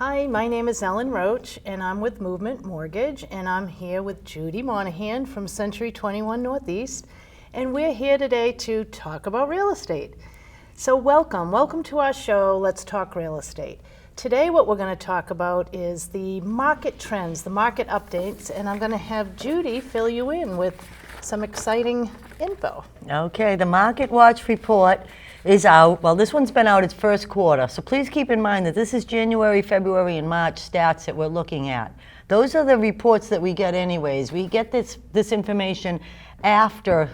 Hi, my name is Ellen Roche, and I'm with Movement Mortgage, and I'm here with Judy Moynihan from Century 21 Northeast, and we're here today to talk about real estate. So welcome to our show, Let's Talk Real Estate. Today what we're going to talk about is the market trends, the market updates, and I'm going to have Judy fill you in with some exciting info. Okay, the Market Watch report is out. Well, this one's been out its first quarter, so please keep in mind that this is January, February, and March stats that we're looking at. Those are the reports that we get anyways. We get this information after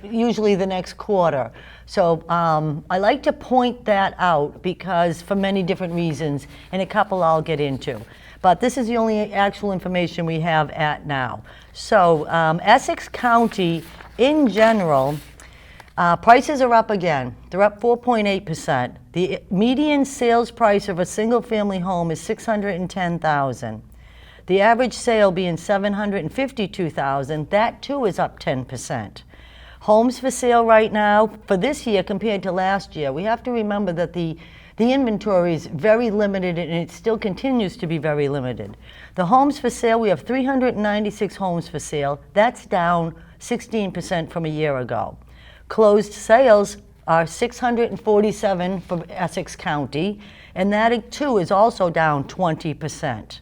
usually the next quarter. So I like to point that out because for many different reasons, and a couple I'll get into. But this is the only actual information we have at now. So Essex County in general, prices are up again. They're up 4.8%. The median sales price of a single-family home is $610,000. The average sale being $752,000. That too is up 10%. Homes for sale right now for this year compared to last year, we have to remember that the inventory is very limited, and it still continues to be very limited. The homes for sale, we have 396 homes for sale. That's down 16% from a year ago. Closed sales are 647 for Essex County, and that too is also down 20%.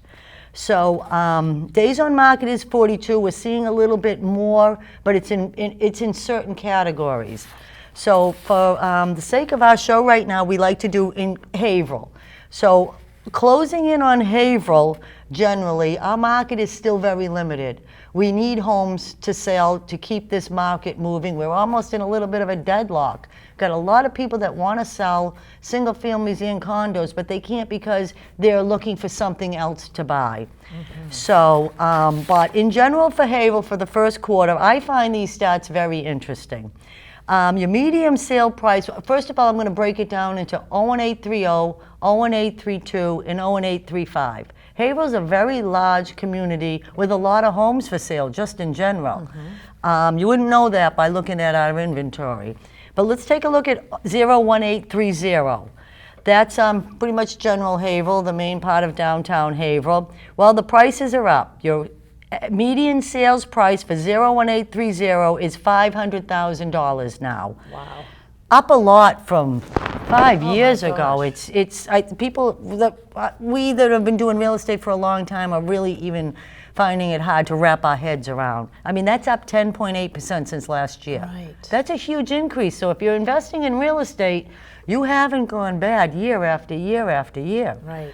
So days on market is 42. We're seeing a little bit more, but it's in certain categories. So for the sake of our show right now, we like to do in Haverhill. So closing in on Haverhill, generally, our market is still very limited. We need homes to sell to keep this market moving. We're almost in a little bit of a deadlock. Got a lot of people that want to sell single families and condos, but they can't because they're looking for something else to buy. Mm-hmm. So, but in general for Haverhill for the first quarter, I find these stats very interesting. Your medium sale price, first of all, I'm going to break it down into 01830, 01832, and 01835. Haverhill's a very large community with a lot of homes for sale, just in general. Mm-hmm. You wouldn't know that by looking at our inventory. But let's take a look at 01830. That's pretty much general Haverhill, the main part of downtown Haverhill. Well, the prices are up. Your median sales price for 01830 is $500,000 now. Wow. Up a lot from 5 years ago. People that we that have been doing real estate for a long time are really even finding it hard to wrap our heads around. I mean, that's up 10.8% since last year. Right. That's a huge increase. So if you're investing in real estate, you haven't gone bad year after year after year. Right.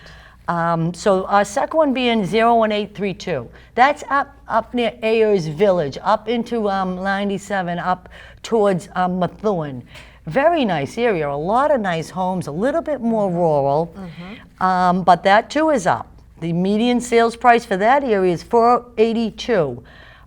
So our second one being 01832. That's up near Ayers Village, up into 97, up towards Methuen. Very nice area, a lot of nice homes, a little bit more rural, mm-hmm. But that too is up. The median sales price for that area is $482.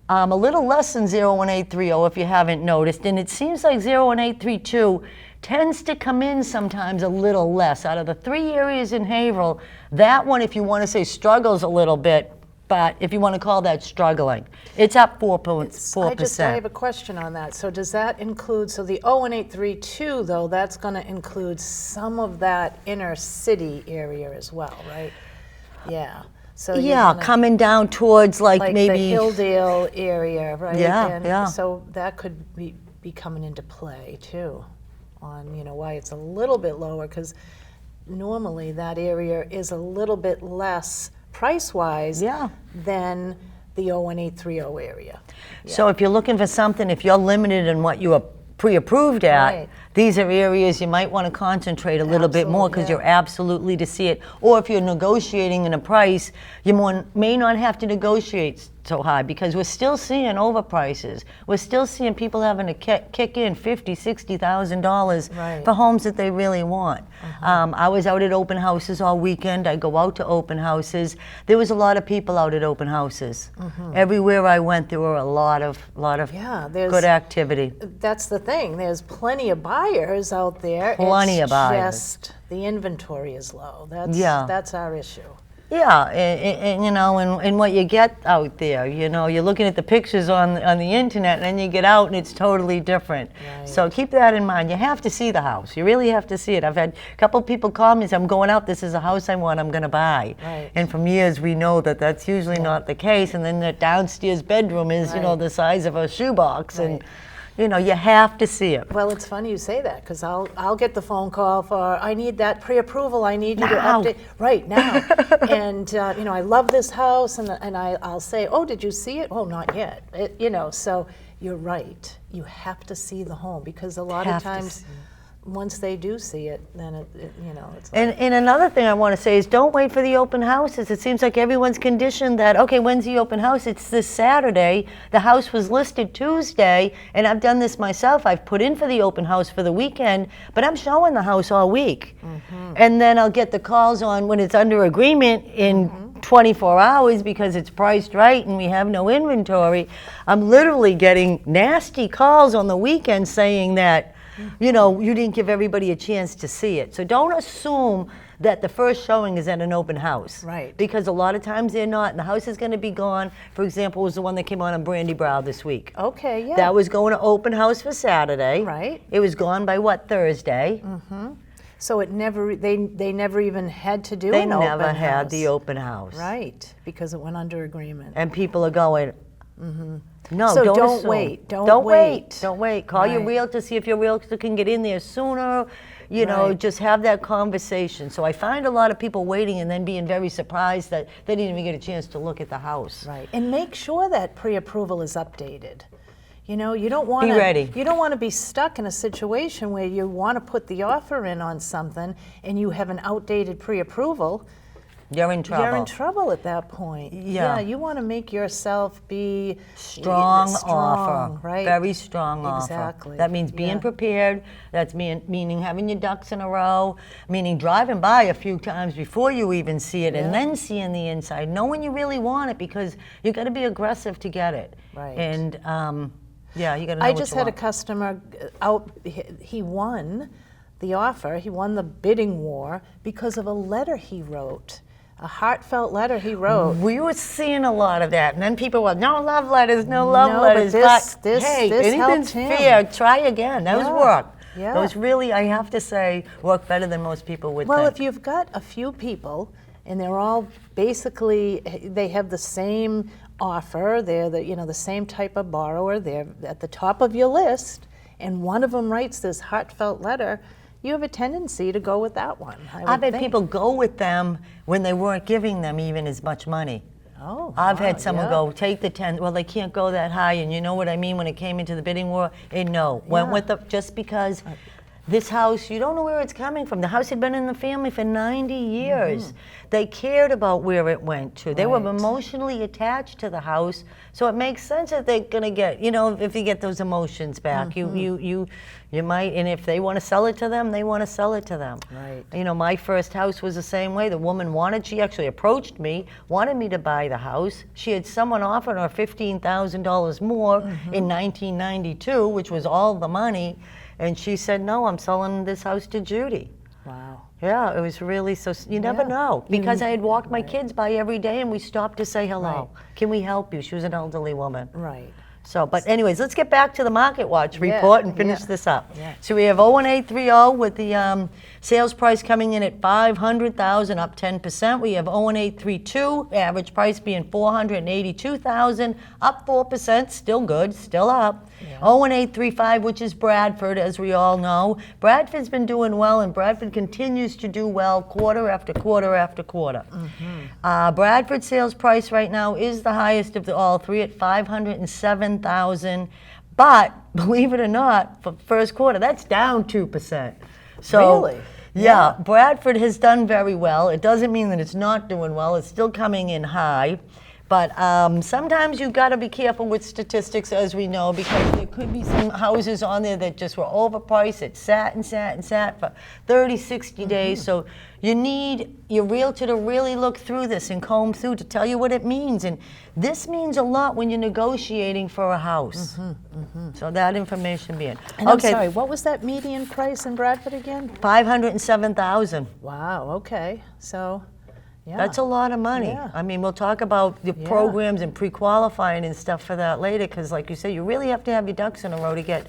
A little less than 01830 if you haven't noticed, and it seems like 01832 tends to come in sometimes a little less. Out of the three areas in Haverhill, that one, if you want to say struggles a little bit, but if you want to call that struggling, it's up 4.4%. I have a question on that. So does that include, so the 01832 though, that's going to include some of that inner city area as well, right? Yeah. So yeah, coming down towards like maybe the Hilldale area, right? Yeah, and yeah. So that could be coming into play too, on why it's a little bit lower, because normally that area is a little bit less price-wise than the 01830 area. Yeah. So if you're looking for something, if you're limited in what you are pre-approved at, right. These are areas you might want to concentrate a little bit more because you're absolutely to see it. Or if you're negotiating in a price, you may not have to negotiate so high because we're still seeing overprices. We're still seeing people having to kick in $50,000, $60,000 right. for homes that they really want. I was out at open houses all weekend. I go out to open houses. There was a lot of people out at open houses. Everywhere I went, there were a lot of good activity. That's the thing. There's plenty of buyers out there. Plenty of buyers. Just the inventory is low. That's our issue. Yeah, and you know, and what you get out there, you know, you're looking at the pictures on the internet, and then you get out and it's totally different. Right. So keep that in mind. You have to see the house. You really have to see it. I've had a couple people call me and say, I'm going out, this is a house I want, I'm going to buy. Right. And from years we know that that's usually not the case. And then the downstairs bedroom is, you know, Right. the size of a shoebox. Right. And, you know, you have to see it. Well, it's funny you say that, because I'll get the phone call for, I need that pre-approval, I need you Now. to update, right now. And, you know, I love this house, and I'll say, oh, did you see it? Oh, not yet. You know, so you're right. You have to see the home, because a lot of Have to times, see it. once they do see it, then it you know, it's like, And another thing I want to say is don't wait for the open houses. It seems like everyone's conditioned that, okay, when's the open house? It's this Saturday. The house was listed Tuesday, and I've done this myself. I've put in for the open house for the weekend, but I'm showing the house all week. And then I'll get the calls on when it's under agreement in 24 hours because it's priced right and we have no inventory. I'm literally getting nasty calls on the weekend saying that, you know, you didn't give everybody a chance to see it. So don't assume that the first showing is at an open house. Right. Because a lot of times they're not, and the house is going to be gone. For example, was the one that came on Brandy Brow this week. okay, yeah. That was going to open house for Saturday. Right. It was gone by what, Thursday? So it never, they never even had to do They an open never had house. the open house. Right, because it went under agreement. And people are going, no, So don't don't assume. wait, don't Don't wait. wait. Don't wait. Call your Right. realtor, see if your realtor can get in there sooner. You know, Right. just have that conversation. So I find a lot of people waiting and then being very surprised that they didn't even get a chance to look at the house. Right, and make sure that pre-approval is updated. You know, you don't want to. ready. You don't want to be stuck in a situation where you want to put the offer in on something and you have an outdated pre-approval. You're in trouble. You're in trouble at that point. Yeah. you want to make yourself be Strong offer, right? very strong offer. Exactly. That means being Yeah. prepared. That's meaning having your ducks in a row. Meaning driving by a few times before you even see it, and Yeah. then seeing the inside, knowing you really want it, because you got to be aggressive to get it. Right. And yeah, you got to know I what just you had a want. customer out. He won the offer. He won the bidding war because of a letter he wrote, a heartfelt letter he wrote. We were seeing a lot of that, and then people were, no love letters, no love No, but letters. this hey, helped anything's him. fair. Try again. Those Yeah. work. Yeah. Those really, I have to say, work better than most people would Well, think. if you've got a few people and they're all basically, they have the same offer, they're the same type of borrower, they're at the top of your list, and one of them writes this heartfelt letter, you have a tendency to go with that one. I've would had think. people go with them when they weren't giving them even as much money. Oh, I've wow, had someone yeah. go, take the 10, well, they can't go that high, and you know what I mean when it came into the bidding war? And no, went Yeah. with the, just because this house, you don't know where it's coming from. The house had been in the family for 90 years. They cared about where it went to. They were Right. emotionally attached to the house, so it makes sense that they're gonna get, you know, if you get those emotions back, you might, and if they wanna sell it to them, they wanna sell it to them. Right. You know, my first house was the same way. The woman she actually approached me, wanted me to buy the house. She had someone offer her $15,000 more in 1992, which was all the money. And she said, no, I'm selling this house to Judy. Wow. Yeah, it was really, so you never Yeah. know. Because I had walked my kids by every day and we stopped to say hello. Right. Can we help you? She was an elderly woman. Right. So, but anyways, let's get back to the Market Watch Yeah, report and finish yeah, this up. yeah. So we have 01830 with the sales price coming in at $500,000, up 10%. We have 01832, average price being $482,000, up 4%, still good, still up. 01835, which is Bradford, as we all know. Bradford's been doing well, and Bradford continues to do well quarter after quarter after quarter. Bradford sales price right now is the highest of all three at $507,000. But believe it or not, for first quarter, that's down 2%. So, Really? yeah, Bradford has done very well. It doesn't mean that it's not doing well. It's still coming in high. But sometimes you've got to be careful with statistics, as we know, because there could be some houses on there that just were overpriced. It sat and sat and sat for 30, 60 days. So you need your realtor to really look through this and comb through to tell you what it means. And this means a lot when you're negotiating for a house. So that information being. And I'm sorry, what was that median price in Bradford again? $507,000. Wow, okay. So, Yeah. That's a lot of money. Yeah. I mean, we'll talk about the Yeah. programs and pre-qualifying and stuff for that later, because like you said, you really have to have your ducks in a row to get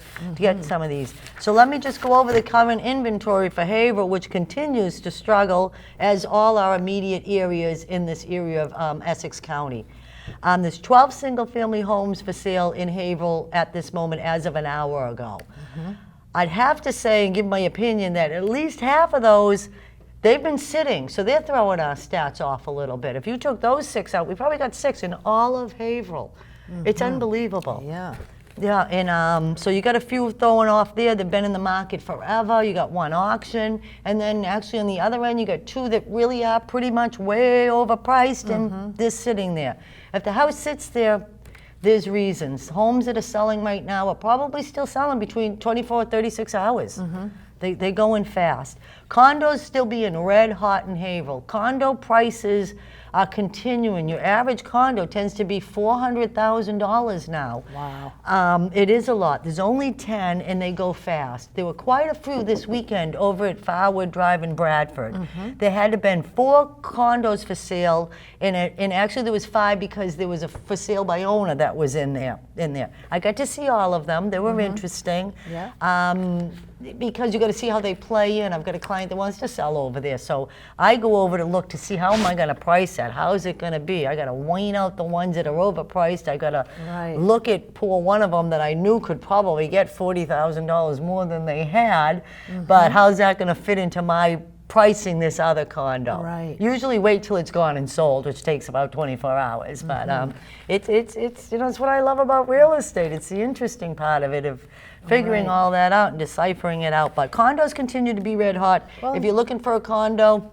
some of these. So let me just go over the current inventory for Haverhill, which continues to struggle, as all our immediate areas in this area of Essex County. There's 12 single-family homes for sale in Haverhill at this moment as of an hour ago. I'd have to say and give my opinion that at least half of those, they've been sitting, so they're throwing our stats off a little bit. If you took those 6 out, we probably got 6 in all of Haverhill. It's unbelievable. Yeah. Yeah, and so you got a few throwing off there. They've been in the market forever. You got 1 auction, and then actually on the other end, you got 2 that really are pretty much way overpriced, and they're sitting there. If the house sits there, there's reasons. Homes that are selling right now are probably still selling between 24 and 36 hours. They go in fast. Condos still being red hot in Haverhill. Condo prices are continuing. Your average condo tends to be $400,000 now. Wow. It is a lot. There's only 10 and they go fast. There were quite a few this weekend over at Farwood Drive in Bradford. There had to been 4 condos for sale, and actually there was 5 because there was a for sale by owner that was in there. I got to see all of them. They were interesting. Yeah. Because you got to see how they play in. I've got a client that wants to sell over there, so I go over to look to see how am I going to price that. How is it going to be? I got to wean out the ones that are overpriced. I got to look at poor one of them that I knew could probably get $40,000 more than they had, but how's that going to fit into my pricing this other condo? Right. Usually wait till it's gone and sold, which takes about 24 hours. But it's you know, it's what I love about real estate. It's the interesting part of it, of figuring all that out and deciphering it out. But condos continue to be red hot. Well, if you're looking for a condo,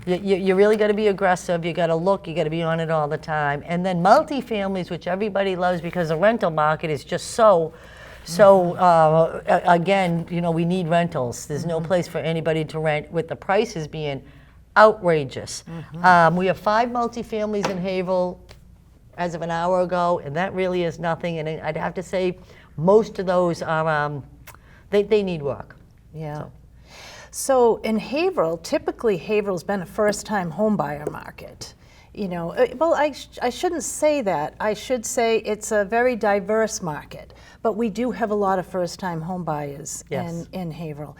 you really got to be aggressive. You got to look. You got to be on it all the time. And then multifamilies, which everybody loves because the rental market is just so. Again, you know, we need rentals. There's no place for anybody to rent, with the prices being outrageous. We have 5 multifamilies in Haverhill as of an hour ago, and that really is nothing. And I'd have to say most of those are, they need work. Yeah. So in Haverhill, typically Haverhill's been a first-time home buyer market. You know, well, I shouldn't say that. I should say it's a very diverse market, but we do have a lot of first-time home buyers in Haverhill.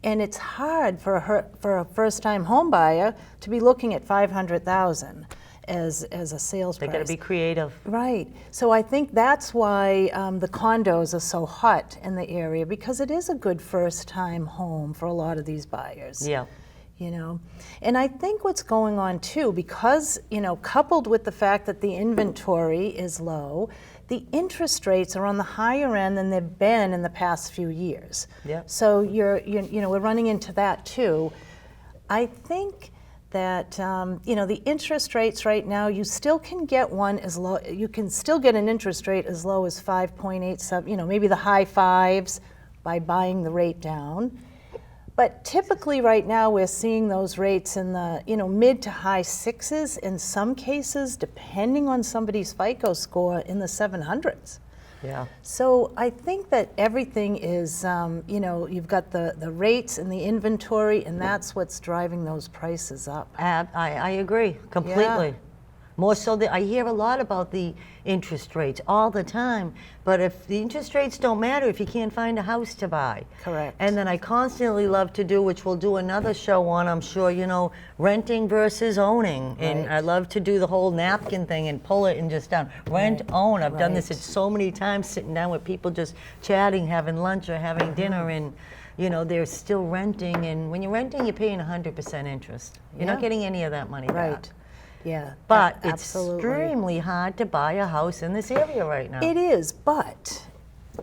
And it's hard for a first-time home buyer to be looking at $500,000 as a sales price. They got to be creative. Right. So I think that's why the condos are so hot in the area, because it is a good first-time home for a lot of these buyers. Yeah. You know, and I think what's going on too, because, you know, coupled with the fact that the inventory is low, the interest rates are on the higher end than they've been in the past few years. Yeah. So you know, we're running into that too. I think that you know, the interest rates right now, you still can get one as low. You can still get an interest rate as low as 5.87. You know, maybe the high 5s by buying the rate down. But typically right now we're seeing those rates in the, you know, mid to high 6s, in some cases, depending on somebody's FICO score, in the 700s. Yeah. So I think that everything is, you know, you've got the rates and the inventory, and that's what's driving those prices up. I agree completely. Yeah. More so that I hear a lot about the interest rates all the time, but if the interest rates don't matter if you can't find a house to buy. Correct. And then I constantly love to do, which we'll do another show on, I'm sure, you know, renting versus owning. And Right. I love to do the whole napkin thing and pull it and just down. Rent, own. I've done this Right. so many times, sitting down with people just chatting, having lunch or having dinner, and you know, they're still renting. And when you're renting, you're paying 100% interest. You're not Yeah. getting any of that money back. Right. Yeah. But it's absolutely. extremely hard to buy a house in this area right now. It is, but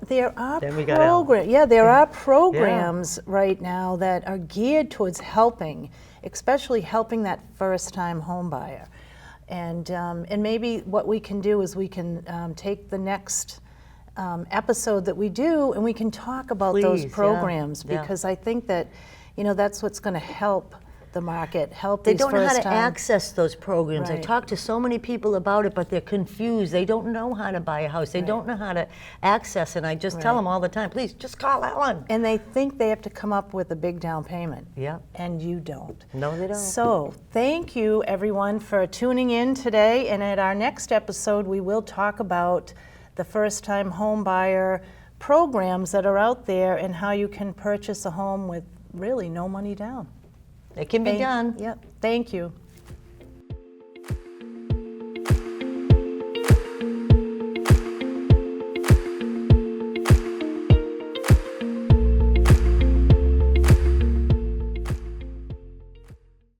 there are Then we got Al. there are programs right now that are geared towards helping, especially helping that first-time home buyer. And maybe what we can do is we can take the next episode that we do, and we can talk about those Please, yeah. programs, Yeah. because I think that, you know, that's what's going to help the market, help They these don't know how to first-time- access those programs. I Right. talk to so many people about it, but they're confused. They don't know how to buy a house. They don't know how to access, and I just tell Right. them all the time, please, just call Ellen. And they think they have to come up with a big down payment. Yeah. And you don't. No, they don't. So, thank you everyone for tuning in today. And at our next episode, we will talk about the first-time home buyer programs that are out there and how you can purchase a home with really no money down. It can be done. Yep. Thank you.